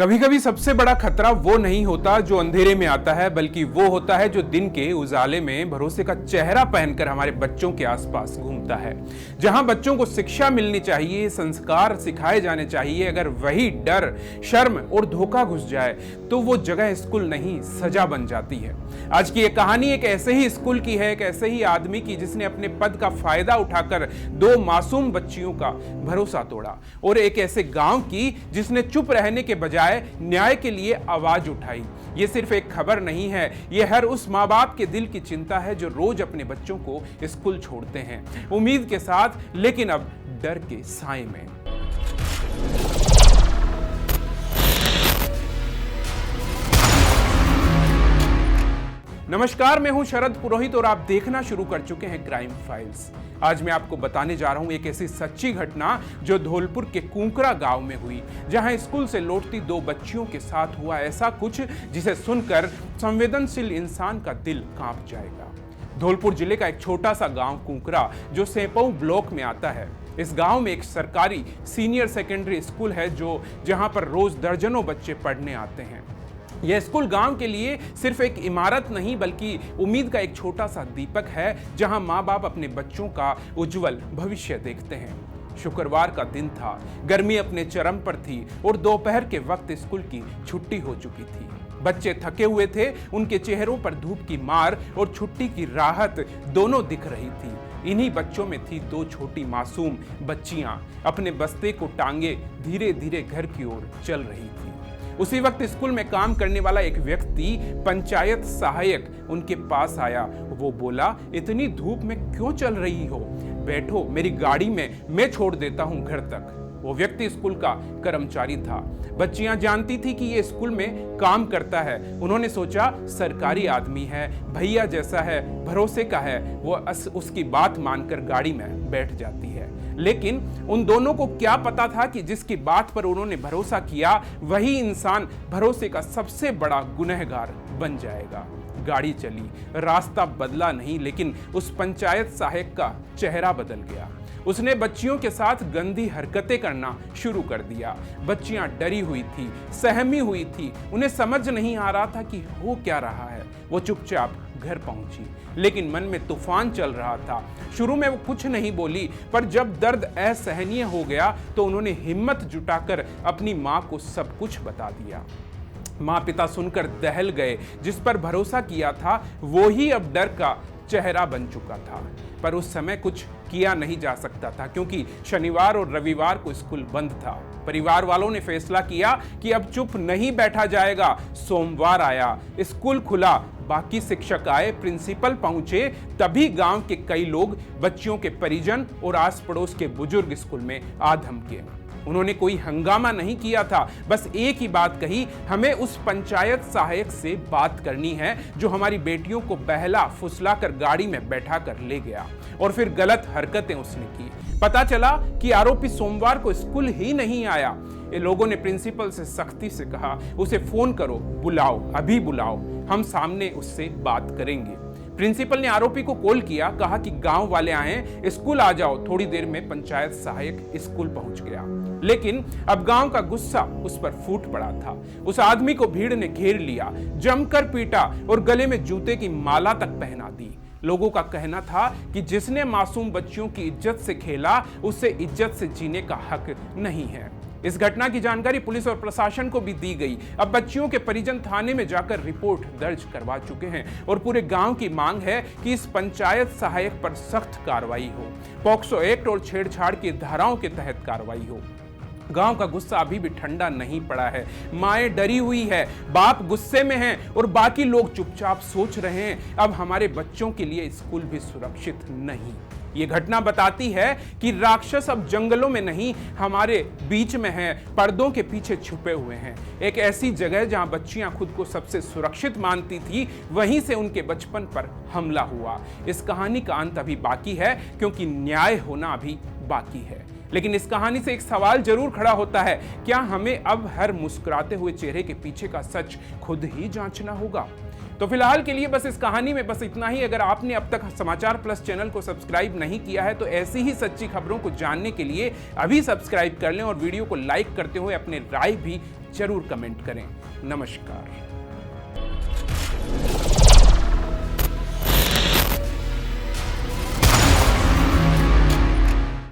कभी कभी सबसे बड़ा खतरा वो नहीं होता जो अंधेरे में आता है, बल्कि वो होता है जो दिन के उजाले में भरोसे का चेहरा पहनकर हमारे बच्चों के आसपास घूमता है। जहां बच्चों को शिक्षा मिलनी चाहिए, संस्कार सिखाए जाने चाहिए, अगर वही डर, शर्म और धोखा घुस जाए तो वो जगह स्कूल नहीं सजा बन जाती है। आज की ये कहानी एक ऐसे ही स्कूल की है, एक ऐसे ही आदमी की जिसने अपने पद का फायदा उठाकर दो मासूम बच्चियों का भरोसा तोड़ा, और एक ऐसे गांव की जिसने चुप रहने के बजाय न्याय के लिए आवाज उठाई। ये सिर्फ एक खबर नहीं है, ये हर उस माँ बाप के दिल की चिंता है जो रोज अपने बच्चों को स्कूल छोड़ते हैं, उम्मीद के साथ, लेकिन अब डर के साए में। नमस्कार, मैं हूं शरद पुरोहित और आप देखना शुरू कर चुके हैं क्राइम फाइल्स। आज मैं आपको बताने जा रहा हूं एक ऐसी सच्ची घटना जो धौलपुर के कुंकरा गांव में हुई, जहां स्कूल से लौटती दो बच्चियों के साथ हुआ ऐसा कुछ जिसे सुनकर संवेदनशील इंसान का दिल कांप जाएगा। धौलपुर जिले का एक छोटा सा गांव कुंकरा जो सेपऊ ब्लॉक में आता है। इस गांव में एक सरकारी सीनियर सेकेंडरी स्कूल है जहां पर रोज दर्जनों बच्चे पढ़ने आते हैं। यह स्कूल गांव के लिए सिर्फ एक इमारत नहीं बल्कि उम्मीद का एक छोटा सा दीपक है, जहां माँ बाप अपने बच्चों का उज्जवल भविष्य देखते हैं। शुक्रवार का दिन था, गर्मी अपने चरम पर थी और दोपहर के वक्त स्कूल की छुट्टी हो चुकी थी। बच्चे थके हुए थे, उनके चेहरों पर धूप की मार और छुट्टी की राहत दोनों दिख रही थी। इन्हीं बच्चों में थी दो छोटी मासूम बच्चियां, अपने बस्ते को टांगे धीरे धीरे घर की ओर चल रही थी। उसी वक्त स्कूल में काम करने वाला एक व्यक्ति, पंचायत सहायक, उनके पास आया। वो बोला, इतनी धूप में क्यों चल रही हो? बैठो मेरी गाड़ी में, मैं छोड़ देता हूं घर तक। वो व्यक्ति स्कूल का कर्मचारी था। बच्चियां जानती थी कि ये स्कूल में काम करता है। उन्होंने सोचा सरकारी आदमी है, भैया जैसा है, भरोसे का है, वो उसकी बात मानकर गाड़ी में बैठ जाती है। लेकिन उन दोनों को क्या पता था कि जिसकी बात पर उन्होंने भरोसा किया वही इंसान भरोसे का सबसे बड़ा गुनहगार बन जाएगा। गाड़ी चली, रास्ता बदला नहीं, लेकिन उस पंचायत सहायक का चेहरा बदल गया। उसने बच्चियों के साथ गंदी हरकतें करना शुरू कर दिया। बच्चियां डरी हुई थी, सहमी हुई थी, उन्हें समझ नहीं आ रहा था कि हो क्या रहा है। वो चुपचाप घर पहुंची, लेकिन मन में तूफान चल रहा था। शुरू में वो कुछ नहीं बोली, पर जब दर्द असहनीय हो गया तो उन्होंने हिम्मत जुटाकर अपनी माँ को सब कुछ बता दिया। माँ पिता सुनकर दहल गए। जिस पर भरोसा किया था वो ही अब डर का चेहरा बन चुका था। पर उस समय कुछ किया नहीं जा सकता था, क्योंकि शनिवार और रविवार को स्कूल बंद था। परिवार वालों ने फैसला किया कि अब चुप नहीं बैठा जाएगा। सोमवार आया, स्कूल खुला, बाकी शिक्षक आए, प्रिंसिपल पहुंचे, तभी गांव के कई लोग, बच्चियों के परिजन और आस पड़ोस के बुजुर्ग स्कूल में आ धमके। उन्होंने कोई हंगामा नहीं किया था, बस एक ही बात कही, हमें उस पंचायत सहायक से बात करनी है जो हमारी बेटियों को बहला फुसला कर गाड़ी में बैठा कर ले गया और फिर गलत हरकतें उसने की। पता चला कि आरोपी सोमवार को स्कूल ही नहीं आया। ये लोगों ने प्रिंसिपल से सख्ती से कहा, उसे फोन करो, बुलाओ, अभी बुलाओ, हम सामने उससे बात करेंगे। प्रिंसिपल ने आरोपी को कॉल किया, कहा कि गांव वाले आए, स्कूल आ जाओ। थोड़ी देर में पंचायत सहायक स्कूल पहुंच गया, लेकिन अब गांव का गुस्सा उस पर फूट पड़ा था। उस आदमी को भीड़ ने घेर लिया, जमकर पीटा और गले में जूते की माला तक पहना दी। लोगों का कहना था कि जिसने मासूम बच्चियों की इज्जत से खेला, उससे इज्जत से जीने का हक नहीं है। इस घटना की जानकारी पुलिस और प्रशासन को भी दी गई। अब बच्चियों के परिजन थाने में जाकर रिपोर्ट दर्ज करवा चुके हैं और पूरे गांव की मांग है कि इस पंचायत सहायक पर सख्त कार्रवाई हो, पॉक्सो एक्ट और छेड़छाड़ की धाराओं के तहत कार्रवाई हो। गांव का गुस्सा अभी भी ठंडा नहीं पड़ा है। माएं डरी हुई है, बाप गुस्से में हैं और बाकी लोग चुपचाप सोच रहे हैं, अब हमारे बच्चों के लिए स्कूल भी सुरक्षित नहीं। ये घटना बताती है कि राक्षस अब जंगलों में नहीं, हमारे बीच में हैं, पर्दों के पीछे छुपे हुए हैं। एक ऐसी जगह जहां बच्चियां खुद को सबसे सुरक्षित मानती थी, वहीं से उनके बचपन पर हमला हुआ। इस कहानी का अंत अभी बाकी है, क्योंकि न्याय होना अभी बाकी है। लेकिन इस कहानी से एक सवाल जरूर खड़ा होता है, क्या हमें अब हर मुस्कुराते हुए चेहरे के पीछे का सच खुद ही जांचना होगा? तो फिलहाल के लिए बस इस कहानी में बस इतना ही। अगर आपने अब तक समाचार प्लस चैनल को सब्सक्राइब नहीं किया है तो ऐसी ही सच्ची खबरों को जानने के लिए अभी सब्सक्राइब कर लें और वीडियो को लाइक करते हुए अपने राय भी जरूर कमेंट करें। नमस्कार।